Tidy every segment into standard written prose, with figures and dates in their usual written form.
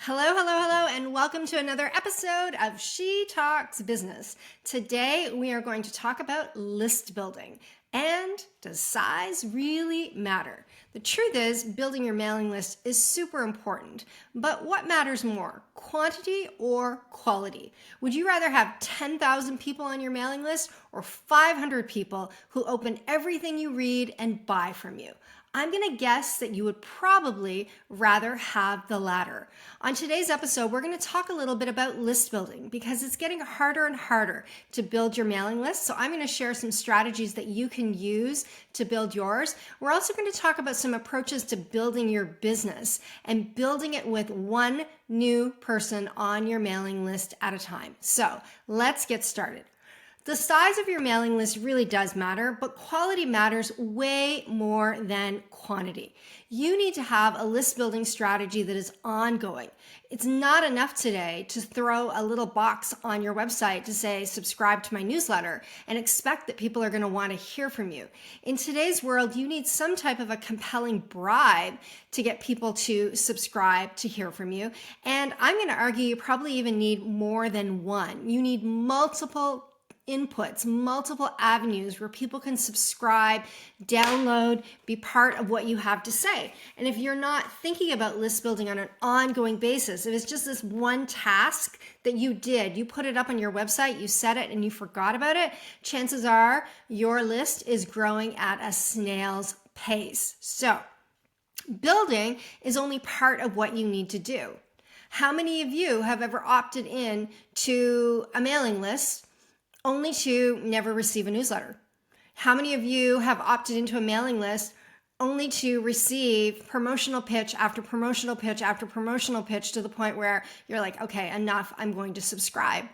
Hello, hello, hello, and welcome to another episode of She Talks Business. Today, we are going to talk about list building. And does size really matter? The truth is, building your mailing list is super important. But what matters more, quantity or quality? Would you rather have 10,000 people on your mailing list or 500 people who open everything you read and buy from you? I'm going to guess that you would probably rather have the latter. On today's episode, we're going to talk a little bit about list building because it's getting harder and harder to build your mailing list. So I'm going to share some strategies that you can use to build yours. We're also going to talk about some approaches to building your business and building it with one new person on your mailing list at a time. So let's get started. The size of your mailing list really does matter, but quality matters way more than quantity. You need to have a list building strategy that is ongoing. It's not enough today to throw a little box on your website to say, subscribe to my newsletter and expect that people are going to want to hear from you. In today's world, you need some type of a compelling bribe to get people to subscribe to hear from you. And I'm going to argue you probably even need more than one. You need multiple inputs, multiple avenues where people can subscribe, download, be part of what you have to say. And if you're not thinking about list building on an ongoing basis, if it's just this one task that you did, you put it up on your website, you set it and you forgot about it, chances are your list is growing at a snail's pace. So building is only part of what you need to do. How many of you have ever opted in to a mailing list only to never receive a newsletter? How many of you have opted into a mailing list only to receive promotional pitch after promotional pitch after promotional pitch to the point where you're like, okay, enough, I'm going to subscribe?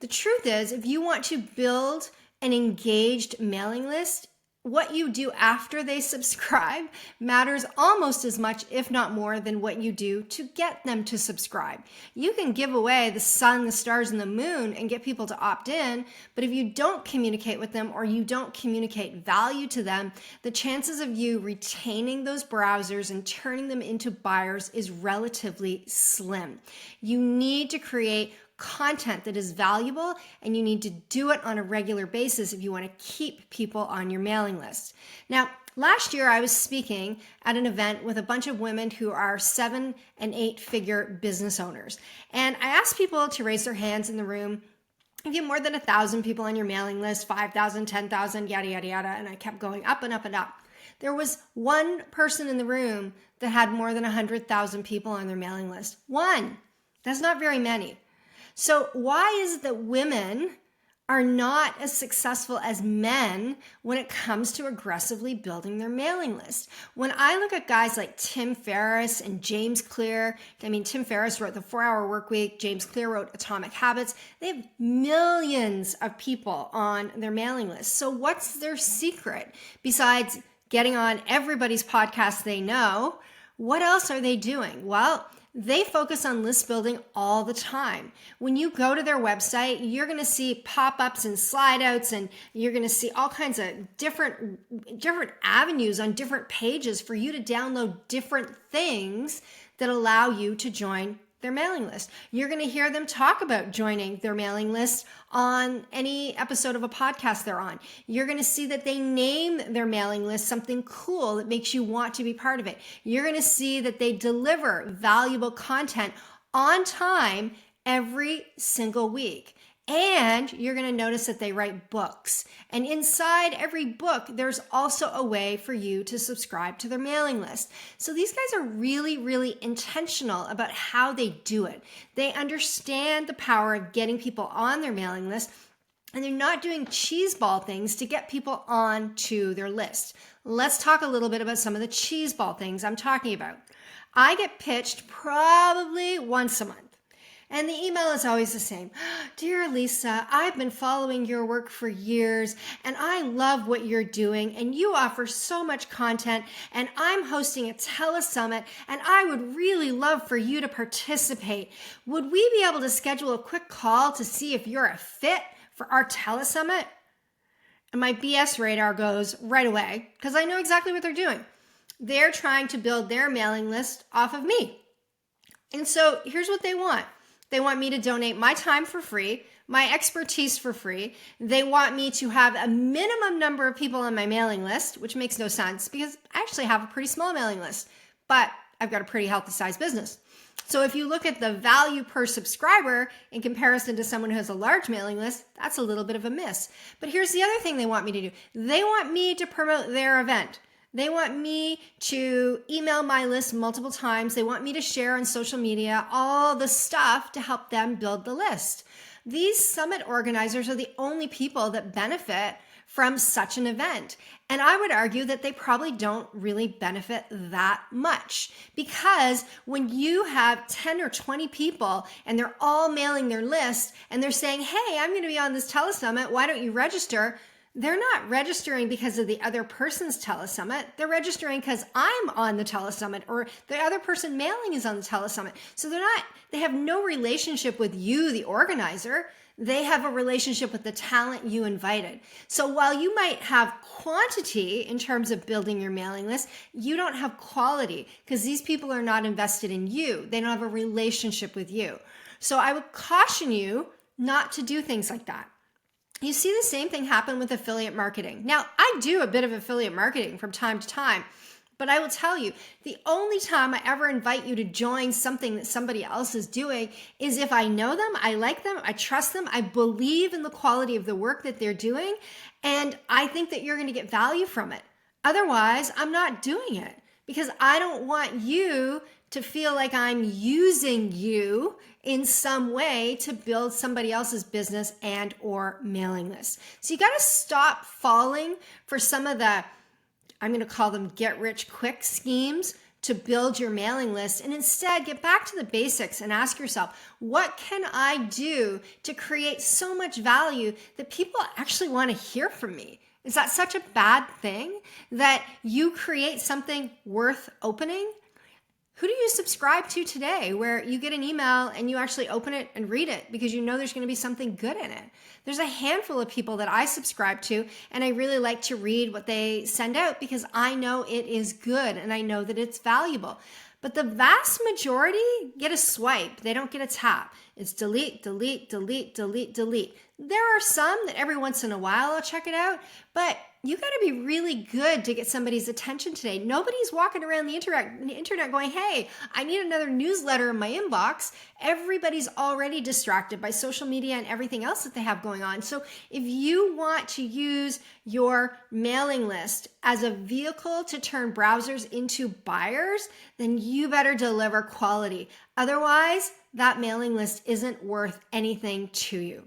The truth is, if you want to build an engaged mailing list, what you do after they subscribe matters almost as much, if not more, than what you do to get them to subscribe. You can give away the sun, the stars, and the moon and get people to opt in, but if you don't communicate with them or you don't communicate value to them, the chances of you retaining those browsers and turning them into buyers is relatively slim. You need to create content that is valuable, and you need to do it on a regular basis if you want to keep people on your mailing list. Now, last year I was speaking at an event with a bunch of women who are 7- and 8-figure business owners. And I asked people to raise their hands in the room if you have more than 1,000 people on your mailing list, 5,000, 10,000, yada, yada, yada. And I kept going up and up and up. There was one person in the room that had more than 100,000 people on their mailing list. One. That's not very many. So why is it that women are not as successful as men when it comes to aggressively building their mailing list? When I look at guys like Tim Ferriss and James Clear, Tim Ferriss wrote The 4-Hour Workweek, James Clear wrote Atomic Habits. They have millions of people on their mailing list. So what's their secret besides getting on everybody's podcast they know? What else are they doing? Well, they focus on list building all the time. When you go to their website, you're going to see pop-ups and slide outs, and you're going to see all kinds of different avenues on different pages for you to download different things that allow you to join their mailing list. You're going to hear them talk about joining their mailing list on any episode of a podcast they're on. You're going to see that they name their mailing list something cool that makes you want to be part of it. You're going to see that they deliver valuable content on time every single week. And you're going to notice that they write books. And inside every book, there's also a way for you to subscribe to their mailing list. So these guys are really, really intentional about how they do it. They understand the power of getting people on their mailing list, and they're not doing cheeseball things to get people onto their list. Let's talk a little bit about some of the cheeseball things I'm talking about. I get pitched probably once a month. And the email is always the same. Dear Lisa, I've been following your work for years, and I love what you're doing, and you offer so much content, and I'm hosting a telesummit, and I would really love for you to participate. Would we be able to schedule a quick call to see if you're a fit for our telesummit? And my BS radar goes right away, because I know exactly what they're doing. They're trying to build their mailing list off of me. And so here's what they want. They want me to donate my time for free, my expertise for free. They want me to have a minimum number of people on my mailing list, which makes no sense because I actually have a pretty small mailing list, but I've got a pretty healthy size business. So if you look at the value per subscriber in comparison to someone who has a large mailing list, that's a little bit of a miss. But here's the other thing they want me to do. They want me to promote their event. They want me to email my list multiple times. They want me to share on social media all the stuff to help them build the list. These summit organizers are the only people that benefit from such an event. And I would argue that they probably don't really benefit that much, because when you have 10 or 20 people and they're all mailing their list and they're saying, hey, I'm going to be on this telesummit, why don't you register? They're not registering because of the other person's telesummit. They're registering because I'm on the telesummit or the other person mailing is on the telesummit. So they have no relationship with you, the organizer. They have a relationship with the talent you invited. So while you might have quantity in terms of building your mailing list, you don't have quality because these people are not invested in you. They don't have a relationship with you. So I would caution you not to do things like that. You see the same thing happen with affiliate marketing. Now, I do a bit of affiliate marketing from time to time, but I will tell you, the only time I ever invite you to join something that somebody else is doing is if I know them, I like them, I trust them, I believe in the quality of the work that they're doing, and I think that you're going to get value from it. Otherwise, I'm not doing it because I don't want you to feel like I'm using you in some way to build somebody else's business and or mailing list. So you got to stop falling for some of the, I'm going to call them get rich quick schemes to build your mailing list, and instead get back to the basics and ask yourself, what can I do to create so much value that people actually want to hear from me? Is that such a bad thing that you create something worth opening? Who do you subscribe to today where you get an email and you actually open it and read it because you know there's going to be something good in it? There's a handful of people that I subscribe to, and I really like to read what they send out because I know it is good and I know that it's valuable. But the vast majority get a swipe. They don't get a tap. It's delete, delete, delete, delete, delete. There are some that every once in a while I'll check it out, but you got to be really good to get somebody's attention today. Nobody's walking around the internet going, hey, I need another newsletter in my inbox. Everybody's already distracted by social media and everything else that they have going on. So if you want to use your mailing list as a vehicle to turn browsers into buyers, then you better deliver quality. Otherwise, that mailing list isn't worth anything to you.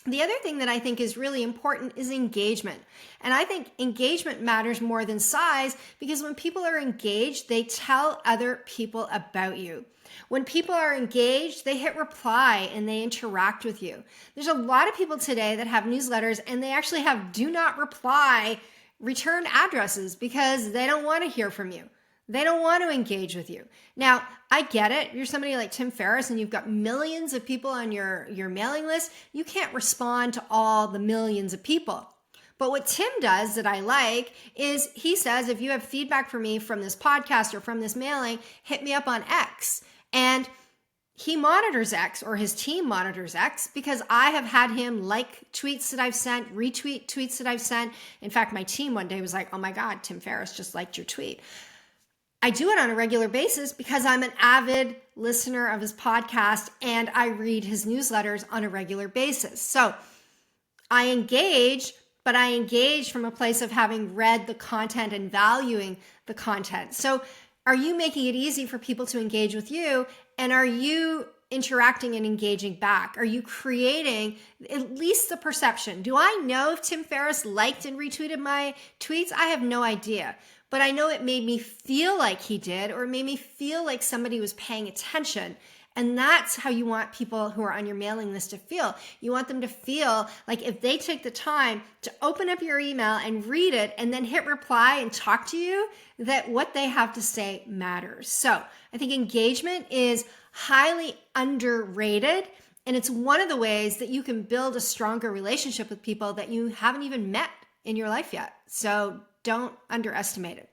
The other thing that I think is really important is engagement. And I think engagement matters more than size because when people are engaged, they tell other people about you. When people are engaged, they hit reply and they interact with you. There's a lot of people today that have newsletters and they actually have do not reply return addresses because they don't want to hear from you. They don't want to engage with you. Now, I get it. You're somebody like Tim Ferriss and you've got millions of people on your mailing list. You can't respond to all the millions of people. But what Tim does that I like is he says, if you have feedback for me from this podcast or from this mailing, hit me up on X. And he monitors X, or his team monitors X, because I have had him like tweets that I've sent, retweet tweets that I've sent. In fact, my team one day was like, oh my God, Tim Ferriss just liked your tweet. I do it on a regular basis because I'm an avid listener of his podcast and I read his newsletters on a regular basis. So I engage, but I engage from a place of having read the content and valuing the content. So are you making it easy for people to engage with you? And are you interacting and engaging back? Are you creating at least the perception? Do I know if Tim Ferriss liked and retweeted my tweets? I have no idea. But I know it made me feel like he did, or it made me feel like somebody was paying attention. And that's how you want people who are on your mailing list to feel. You want them to feel like if they take the time to open up your email and read it and then hit reply and talk to you, that what they have to say matters. So I think engagement is highly underrated. And it's one of the ways that you can build a stronger relationship with people that you haven't even met in your life yet. So don't underestimate it.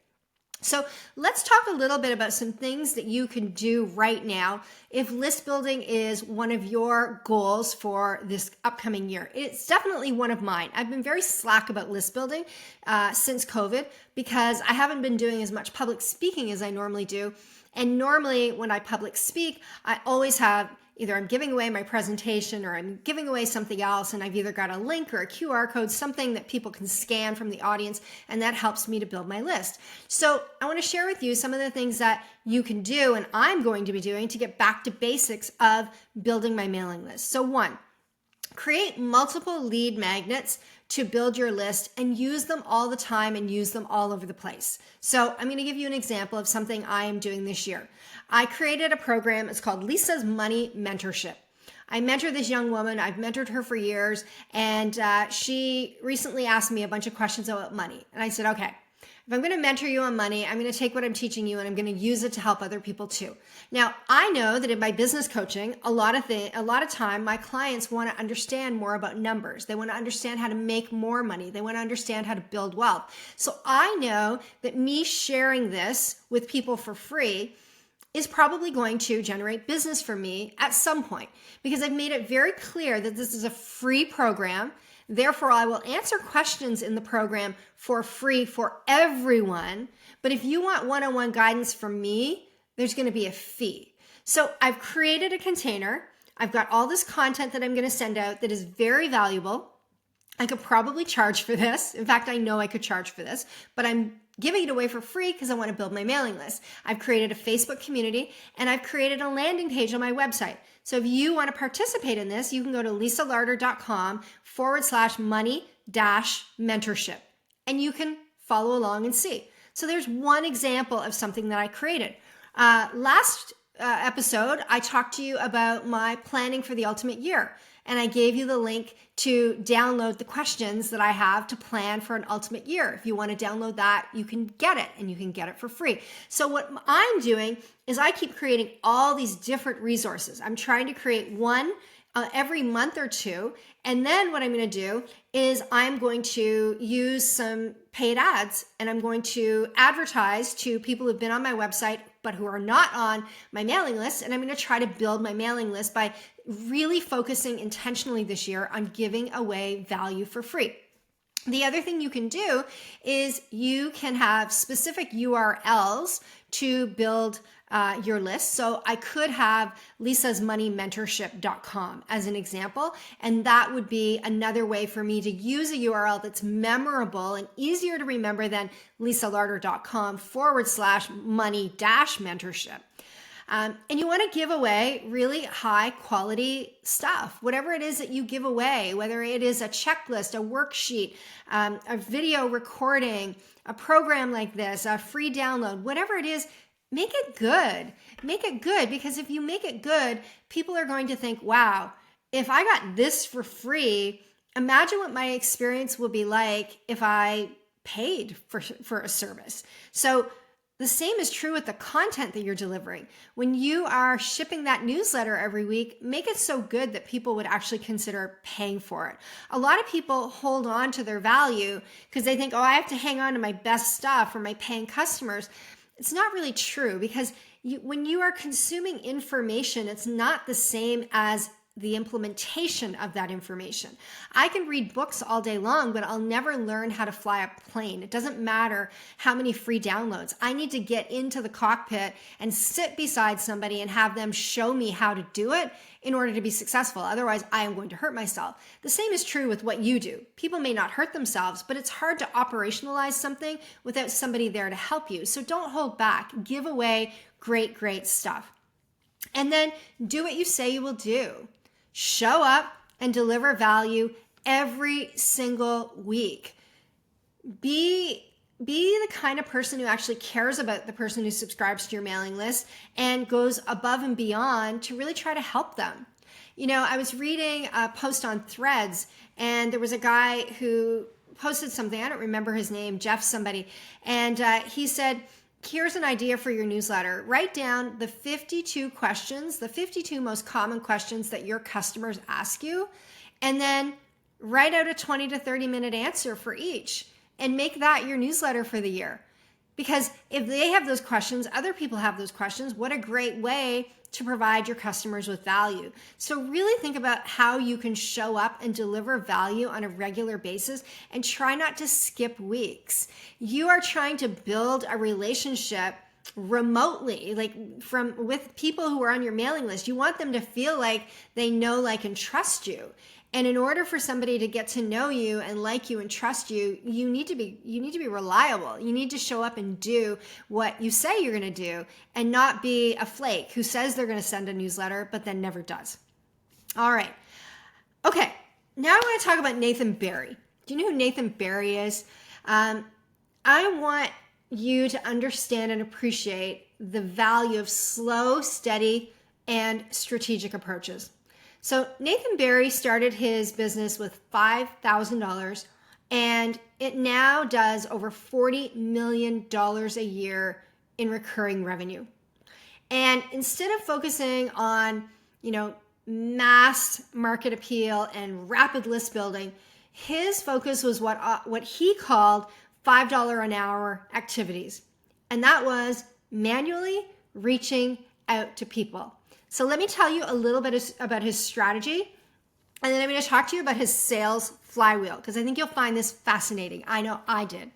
So let's talk a little bit about some things that you can do right now if list building is one of your goals for this upcoming year. It's definitely one of mine. I've been very slack about list building since COVID because I haven't been doing as much public speaking as I normally do. And normally when I public speak, I always have either I'm giving away my presentation or I'm giving away something else, and I've either got a link or a QR code, something that people can scan from the audience, and that helps me to build my list. So I want to share with you some of the things that you can do and I'm going to be doing to get back to basics of building my mailing list. So one, create multiple lead magnets to build your list and use them all the time and use them all over the place. So I'm going to give you an example of something I am doing this year. I created a program. It's called Lisa's Money Mentorship. I mentor this young woman. I've mentored her for years, and she recently asked me a bunch of questions about money. And I said, okay, if I'm going to mentor you on money, I'm going to take what I'm teaching you and I'm going to use it to help other people too. Now, I know that in my business coaching, a lot of time, my clients want to understand more about numbers. They want to understand how to make more money. They want to understand how to build wealth. So I know that me sharing this with people for free is probably going to generate business for me at some point because I've made it very clear that this is a free program. Therefore, I will answer questions in the program for free for everyone. But if you want one-on-one guidance from me, there's going to be a fee. So I've created a container. I've got all this content that I'm going to send out that is very valuable. I could probably charge for this. In fact, I know I could charge for this, but I'm giving it away for free because I want to build my mailing list. I've created a Facebook community and I've created a landing page on my website. So if you want to participate in this, you can go to lisalarter.com/money-mentorship and you can follow along and see. So there's one example of something that I created. Last episode, I talked to you about my planning for the ultimate year. And I gave you the link to download the questions that I have to plan for an ultimate year. If you want to download that, you can get it and you can get it for free. So what I'm doing is I keep creating all these different resources. I'm trying to create one every month or two. And then what I'm going to do is I'm going to use some paid ads and I'm going to advertise to people who've been on my website but who are not on my mailing list. And I'm going to try to build my mailing list by really focusing intentionally this year on giving away value for free. The other thing you can do is you can have specific URLs to build your list. So I could have lisasmoneymentorship.com as an example, and that would be another way for me to use a URL that's memorable and easier to remember than lisalarter.com/money-mentorship. And you want to give away really high quality stuff, whatever it is that you give away, whether it is a checklist, a worksheet, a video recording, a program like this, a free download, whatever it is, make it good. Make it good, because if you make it good, people are going to think, wow, if I got this for free, imagine what my experience will be like if I paid for a service. So the same is true with the content that you're delivering. When you are shipping that newsletter every week, make it so good that people would actually consider paying for it. A lot of people hold on to their value because they think, oh, I have to hang on to my best stuff for my paying customers. It's not really true, because when you are consuming information, it's not the same as the implementation of that information. I can read books all day long, but I'll never learn how to fly a plane. It doesn't matter how many free downloads. I need to get into the cockpit and sit beside somebody and have them show me how to do it in order to be successful. Otherwise, I am going to hurt myself. The same is true with what you do. People may not hurt themselves, but it's hard to operationalize something without somebody there to help you. So don't hold back. Give away great, great stuff. And then do what you say you will do. Show up and deliver value every single week. Be the kind of person who actually cares about the person who subscribes to your mailing list and goes above and beyond to really try to help them. You know, I was reading a post on Threads, and there was a guy who posted something. I don't remember his name, Jeff somebody. And he said, here's an idea for your newsletter. Write down the 52 questions, the 52 most common questions that your customers ask you, and then write out a 20 to 30 minute answer for each and make that your newsletter for the year. Because if they have those questions, other people have those questions. What a great way to provide your customers with value. So really think about how you can show up and deliver value on a regular basis and try not to skip weeks. You are trying to build a relationship remotely, with people who are on your mailing list. You want them to feel like they know, like, and trust you. And in order for somebody to get to know you and like you and trust you, you need to be reliable. You need to show up and do what you say you're going to do and not be a flake who says they're going to send a newsletter but then never does. All right. Okay. Now I want to talk about Nathan Barry. Do you know who Nathan Barry is? I want you to understand and appreciate the value of slow, steady, and strategic approaches. So Nathan Barry started his business with $5,000, and it now does over $40 million a year in recurring revenue. And instead of focusing on, mass market appeal and rapid list building, his focus was what he called $5 an hour activities. And that was manually reaching out to people. So let me tell you a little bit about his strategy, and then I'm going to talk to you about his sales flywheel, because I think you'll find this fascinating. I know I did.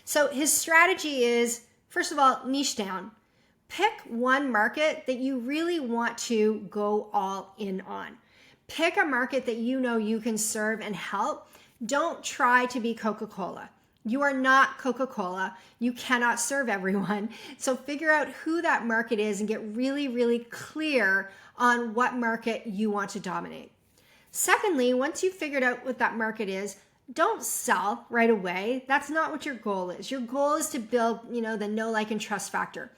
So his strategy is, first of all, niche down. Pick one market that you really want to go all in on. Pick a market that you know you can serve and help. Don't try to be Coca-Cola. You are not Coca-Cola. You cannot serve everyone. So figure out who that market is and get really, really clear on what market you want to dominate. Secondly, once you've figured out what that market is, don't sell right away. That's not what your goal is. Your goal is to build, the know, like, and trust factor.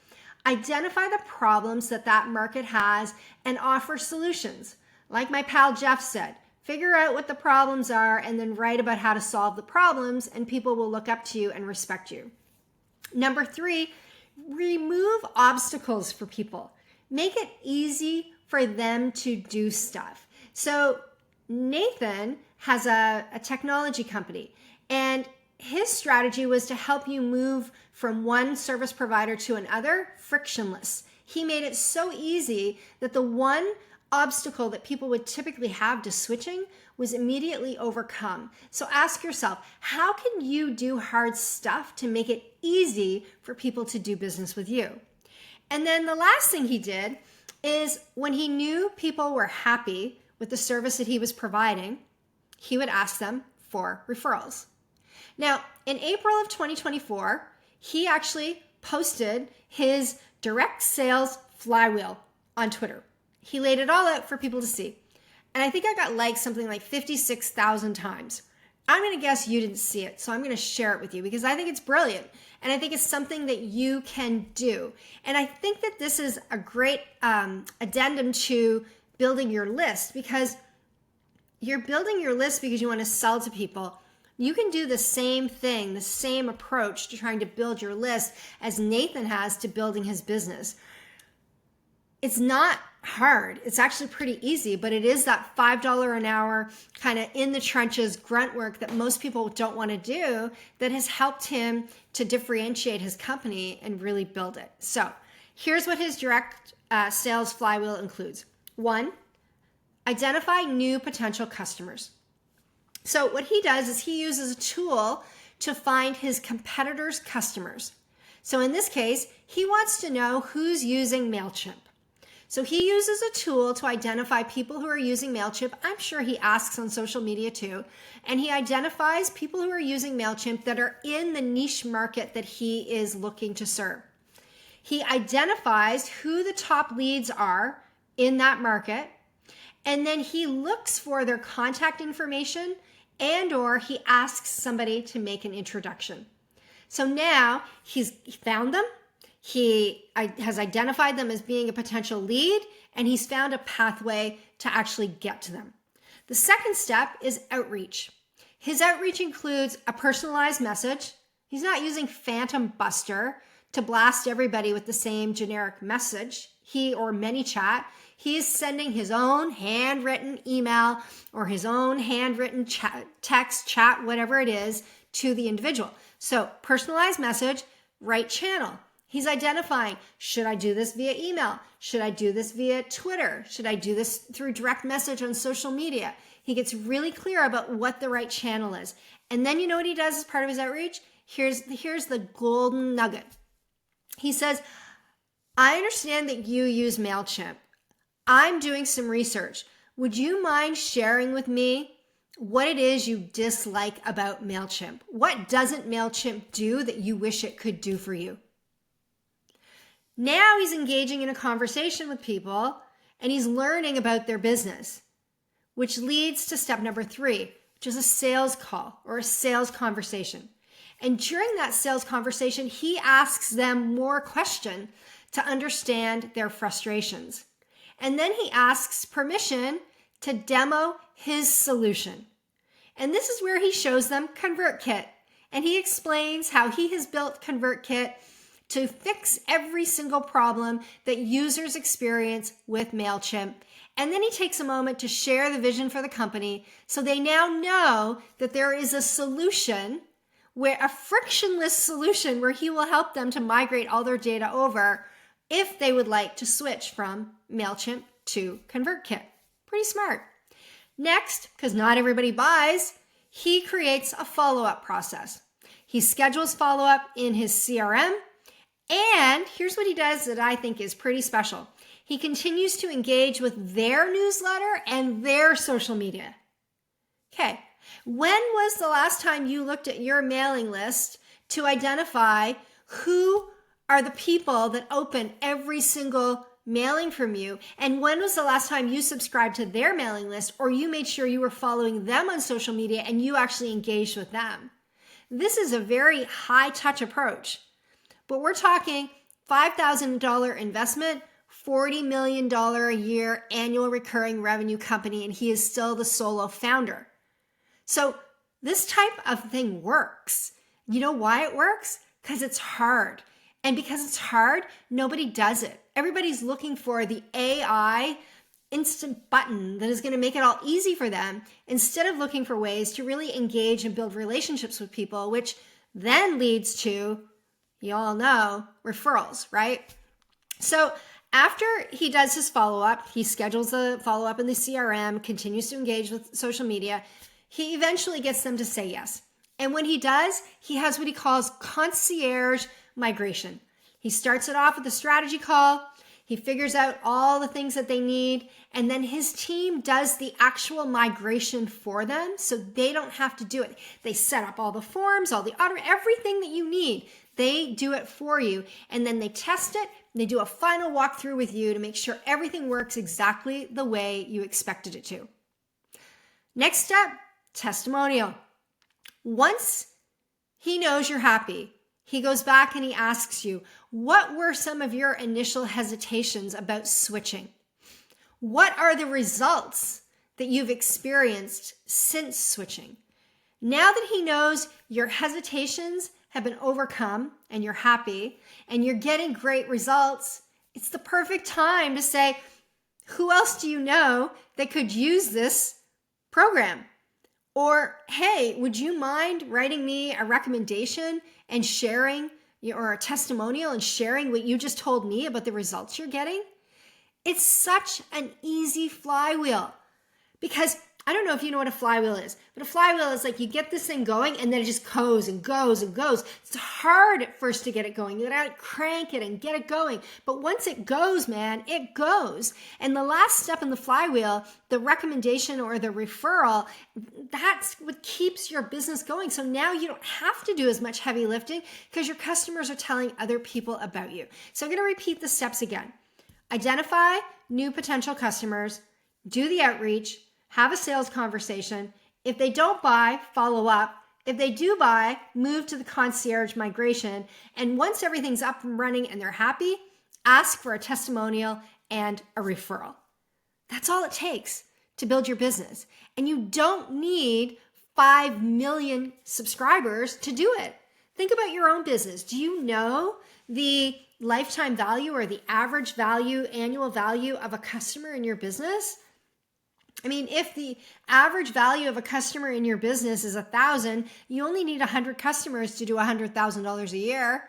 Identify the problems that market has and offer solutions. Like my pal Jeff said, figure out what the problems are and then write about how to solve the problems, and people will look up to you and respect you. Number 3, remove obstacles for people. Make it easy for them to do stuff. So Nathan has a technology company, and his strategy was to help you move from one service provider to another frictionless. He made it so easy that the one obstacle that people would typically have to switching was immediately overcome. So ask yourself, how can you do hard stuff to make it easy for people to do business with you? And then the last thing he did is, when he knew people were happy with the service that he was providing, he would ask them for referrals. Now, in April of 2024, he actually posted his direct sales flywheel on Twitter. He laid it all out for people to see. And I think I got liked something like 56,000 times. I'm going to guess you didn't see it, so I'm going to share it with you because I think it's brilliant. And I think it's something that you can do. And I think that this is a great addendum to building your list, because you're building your list because you want to sell to people. You can do the same thing, the same approach to trying to build your list as Nathan has to building his business. It's not hard. It's actually pretty easy, but it is that $5 an hour kind of in the trenches grunt work that most people don't want to do that has helped him to differentiate his company and really build it. So here's what his direct sales flywheel includes. 1, identify new potential customers. So what he does is he uses a tool to find his competitors' customers. So in this case, he wants to know who's using MailChimp. So he uses a tool to identify people who are using MailChimp. I'm sure he asks on social media too. And he identifies people who are using MailChimp that are in the niche market that he is looking to serve. He identifies who the top leads are in that market. And then he looks for their contact information, and or he asks somebody to make an introduction. So now he found them. He has identified them as being a potential lead, and he's found a pathway to actually get to them. The second step is outreach. His outreach includes a personalized message. He's not using Phantom Buster to blast everybody with the same generic message, he or ManyChat. He's sending his own handwritten email or his own handwritten text, chat, whatever it is, to the individual. So personalized message, right channel. He's identifying, should I do this via email? Should I do this via Twitter? Should I do this through direct message on social media? He gets really clear about what the right channel is. And then you know what he does as part of his outreach? Here's the golden nugget. He says, I understand that you use MailChimp. I'm doing some research. Would you mind sharing with me what it is you dislike about MailChimp? What doesn't MailChimp do that you wish it could do for you? Now he's engaging in a conversation with people and he's learning about their business, which leads to step number 3, which is a sales call or a sales conversation. And during that sales conversation, he asks them more questions to understand their frustrations. And then he asks permission to demo his solution. And this is where he shows them ConvertKit. And he explains how he has built ConvertKit to fix every single problem that users experience with MailChimp. And then he takes a moment to share the vision for the company so they now know that there is a solution, where a frictionless solution where he will help them to migrate all their data over if they would like to switch from MailChimp to ConvertKit. Pretty smart. Next, because not everybody buys, he creates a follow-up process. He schedules follow-up in his CRM. And here's what he does that I think is pretty special. He continues to engage with their newsletter and their social media. Okay, when was the last time you looked at your mailing list to identify who are the people that open every single mailing from you? And when was the last time you subscribed to their mailing list or you made sure you were following them on social media and you actually engaged with them? This is a very high touch approach. But we're talking $5,000 investment, $40 million a year annual recurring revenue company, and he is still the solo founder. So this type of thing works. You know why it works? Because it's hard. And because it's hard, nobody does it. Everybody's looking for the AI instant button that is going to make it all easy for them instead of looking for ways to really engage and build relationships with people, which then leads to, you all know, referrals, right? So after he does his follow-up, he schedules the follow-up in the CRM, continues to engage with social media, he eventually gets them to say yes. And when he does, he has what he calls concierge migration. He starts it off with a strategy call. He figures out all the things that they need, and then his team does the actual migration for them so they don't have to do it. They set up all the forms, all the auto, everything that you need. They do it for you, and then they test it. They do a final walkthrough with you to make sure everything works exactly the way you expected it to. Next step, testimonial. Once he knows you're happy, he goes back and he asks you, what were some of your initial hesitations about switching? What are the results that you've experienced since switching? Now that he knows your hesitations have been overcome and you're happy and you're getting great results, it's the perfect time to say, who else do you know that could use this program? Or, hey, would you mind writing me a recommendation and sharing, or a testimonial and sharing what you just told me about the results you're getting? It's such an easy flywheel, because I don't know if you know what a flywheel is, but a flywheel is like you get this thing going and then it just goes and goes and goes. It's hard at first to get it going. You gotta crank it and get it going. But once it goes, man, it goes. And the last step in the flywheel, the recommendation or the referral, that's what keeps your business going. So now you don't have to do as much heavy lifting because your customers are telling other people about you. So I'm gonna repeat the steps again. Identify new potential customers, do the outreach, have a sales conversation. If they don't buy, follow up. If they do buy, move to the concierge migration. And once everything's up and running and they're happy, ask for a testimonial and a referral. That's all it takes to build your business. And you don't need 5 million subscribers to do it. Think about your own business. Do you know the lifetime value or the average value, annual value of a customer in your business? I mean, if the average value of a customer in your business is 1,000, you only need 100 customers to do $100,000 a year.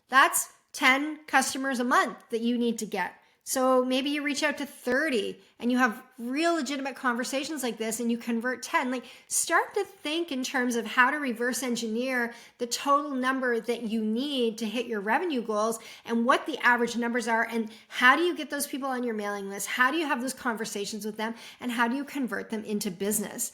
That's 10 customers a month that you need to get. So maybe you reach out to 30 and you have real legitimate conversations like this and you convert 10. Like, start to think in terms of how to reverse engineer the total number that you need to hit your revenue goals and what the average numbers are, and how do you get those people on your mailing list? How do you have those conversations with them, and how do you convert them into business?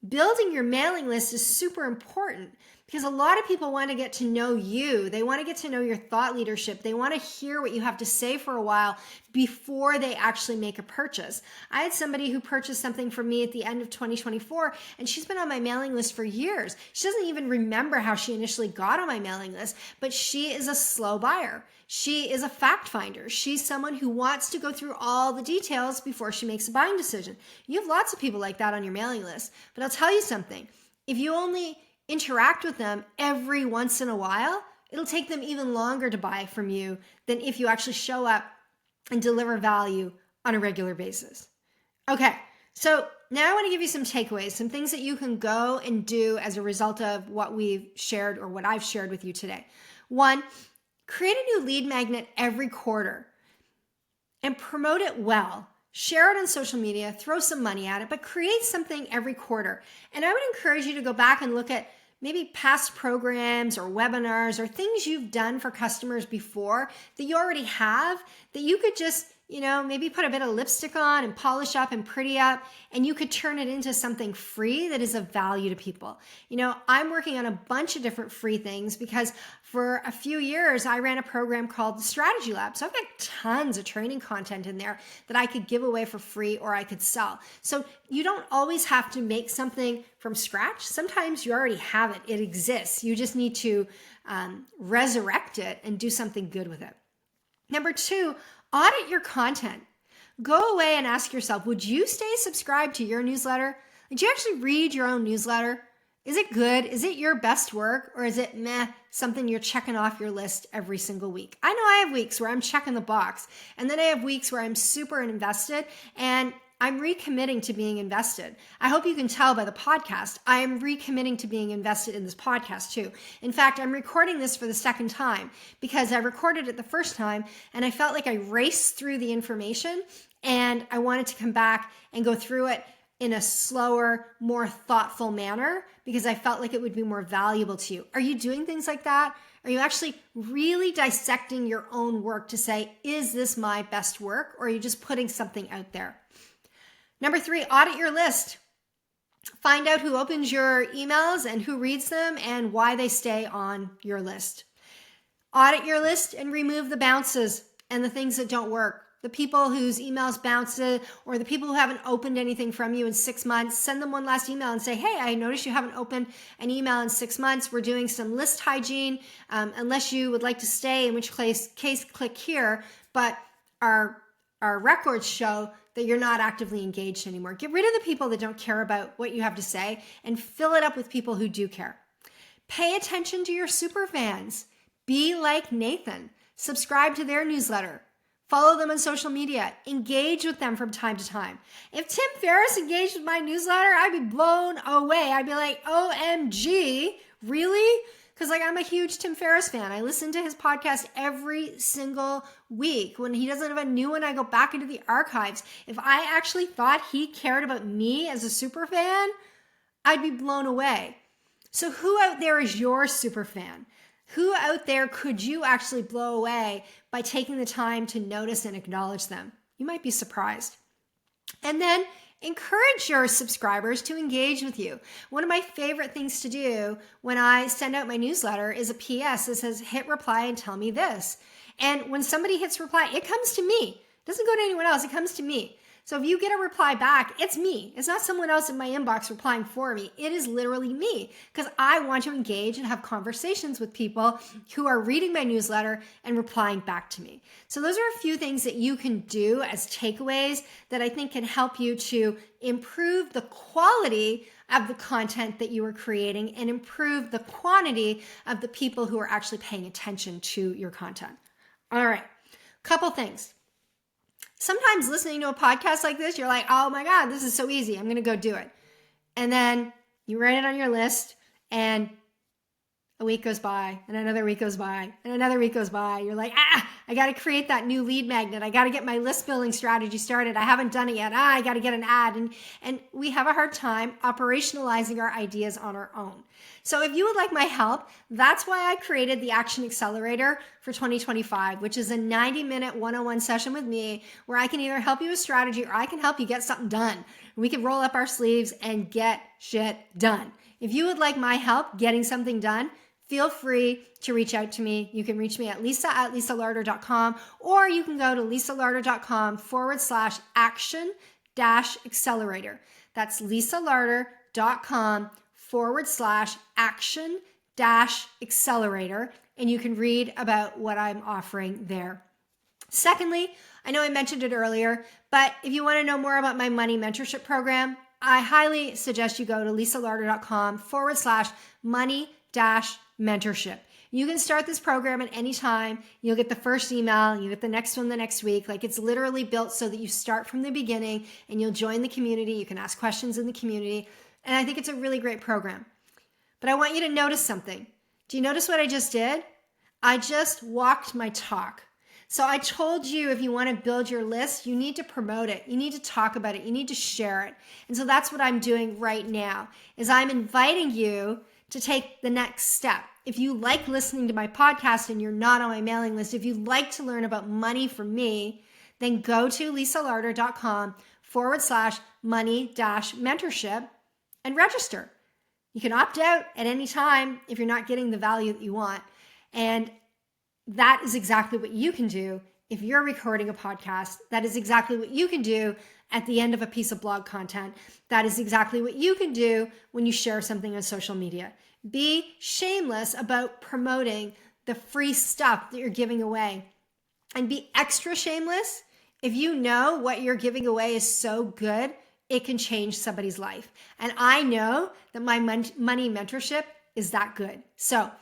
Building your mailing list is super important because a lot of people want to get to know you. They want to get to know your thought leadership. They want to hear what you have to say for a while before they actually make a purchase. I had somebody who purchased something from me at the end of 2024, and she's been on my mailing list for years. She doesn't even remember how she initially got on my mailing list, but she is a slow buyer. She is a fact finder. She's someone who wants to go through all the details before she makes a buying decision. You have lots of people like that on your mailing list, but I'll tell you something. If you only interact with them every once in a while, it'll take them even longer to buy from you than if you actually show up and deliver value on a regular basis. Okay, so now I want to give you some takeaways, some things that you can go and do as a result of what we've shared or what I've shared with you today. One, create a new lead magnet every quarter and promote it well. Share it on social media, throw some money at it, but create something every quarter. And I would encourage you to go back and look at maybe past programs or webinars or things you've done for customers before that you already have, that you could just, maybe put a bit of lipstick on and polish up and pretty up, and you could turn it into something free that is of value to people. I'm working on a bunch of different free things because for a few years, I ran a program called the Strategy Lab. So I've got tons of training content in there that I could give away for free or I could sell. So you don't always have to make something from scratch. Sometimes you already have it. It exists. You just need to resurrect it and do something good with it. Number two, audit your content. Go away and ask yourself, would you stay subscribed to your newsletter? Do you actually read your own newsletter? Is it good? Is it your best work? Or is it something you're checking off your list every single week? I know I have weeks where I'm checking the box, and then I have weeks where I'm super invested and I'm recommitting to being invested. I hope you can tell by the podcast, I'm recommitting to being invested in this podcast too. In fact, I'm recording this for the second time because I recorded it the first time and I felt like I raced through the information and I wanted to come back and go through it in a slower, more thoughtful manner because I felt like it would be more valuable to you. Are you doing things like that? Are you actually really dissecting your own work to say, is this my best work? Or are you just putting something out there? Number three, audit your list. Find out who opens your emails and who reads them and why they stay on your list. Audit your list and remove the bounces and the things that don't work. The people whose emails bounce or the people who haven't opened anything from you in 6 months, send them one last email and say, hey, I noticed you haven't opened an email in 6 months. We're doing some list hygiene. Unless you would like to stay, in which case click here. But our records show that you're not actively engaged anymore. Get rid of the people that don't care about what you have to say and fill it up with people who do care. Pay attention to your super fans. Be like Nathan. Subscribe to their newsletter. Follow them on social media. Engage with them from time to time. If Tim Ferriss engaged with my newsletter, I'd be blown away. I'd be like, OMG, really? Because I'm a huge Tim Ferriss fan. I listen to his podcast every single week. When he doesn't have a new one, I go back into the archives. If I actually thought he cared about me as a super fan, I'd be blown away. So who out there is your super fan? Who out there could you actually blow away by taking the time to notice and acknowledge them? You might be surprised. And then encourage your subscribers to engage with you. One of my favorite things to do when I send out my newsletter is a PS that says, hit reply and tell me this. And when somebody hits reply, it comes to me. It doesn't go to anyone else. It comes to me. So if you get a reply back, it's me. It's not someone else in my inbox replying for me. It is literally me because I want to engage and have conversations with people who are reading my newsletter and replying back to me. So those are a few things that you can do as takeaways that I think can help you to improve the quality of the content that you are creating and improve the quantity of the people who are actually paying attention to your content. All right, couple things. Sometimes listening to a podcast like this, you're like, oh my God, this is so easy. I'm going to go do it. And then you write it on your list and A week goes by and another week goes by and another week goes by. You're like, I got to create that new lead magnet. I got to get my list building strategy started. I haven't done it yet. I got to get an ad. And we have a hard time operationalizing our ideas on our own. So if you would like my help, that's why I created the Action Accelerator for 2025, which is a 90-minute one-on-one session with me where I can either help you with strategy or I can help you get something done. We can roll up our sleeves and get shit done. If you would like my help getting something done, feel free to reach out to me. You can reach me at lisa@lisalarter.com, or you can go to lisalarter.com/action-accelerator. That's lisalarter.com/action-accelerator, and you can read about what I'm offering there. Secondly, I know I mentioned it earlier, but if you want to know more about my money mentorship program, I highly suggest you go to lisalarter.com/money-mentorship. You can start this program at any time. You'll get the first email, you get the next one the next week. Like, it's literally built so that you start from the beginning and you'll join the community. You can ask questions in the community. And I think it's a really great program. But I want you to notice something. Do you notice what I just did? I just walked my talk. So I told you, if you want to build your list, you need to promote it. You need to talk about it. You need to share it. And so that's what I'm doing right now, is I'm inviting you to take the next step. If you like listening to my podcast and you're not on my mailing list, if you'd like to learn about money from me, then go to lisalarter.com/money-mentorship and register. You can opt out at any time if you're not getting the value that you want. And that is exactly what you can do if you're recording a podcast. That is exactly what you can do at the end of a piece of blog content. That is exactly what you can do when you share something on social media. Be shameless about promoting the free stuff that you're giving away. And be extra shameless if you know what you're giving away is so good, it can change somebody's life. And I know that my money mentorship is that good. So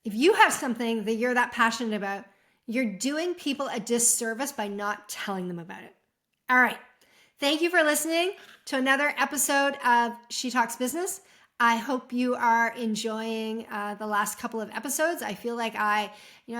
if you have something that you're that passionate about, you're doing people a disservice by not telling them about it. All right. Thank you for listening to another episode of She Talks Business. I hope you are enjoying the last couple of episodes. I feel like I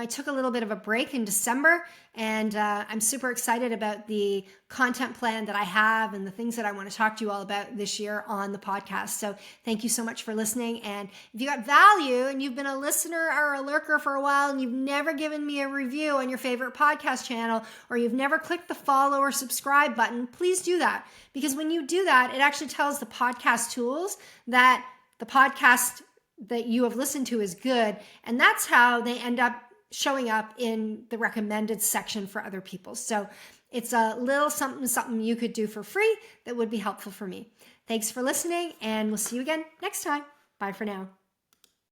took a little bit of a break in December, and I'm super excited about the content plan that I have and the things that I want to talk to you all about this year on the podcast. So thank you so much for listening. And if you got value and you've been a listener or a lurker for a while and you've never given me a review on your favorite podcast channel, or you've never clicked the follow or subscribe button, please do that. Because when you do that, it actually tells the podcast tools that the podcast that you have listened to is good. And that's how they end up showing up in the recommended section for other people. So it's a little something you could do for free that would be helpful for me. Thanks for listening, and we'll see you again next time. Bye for now.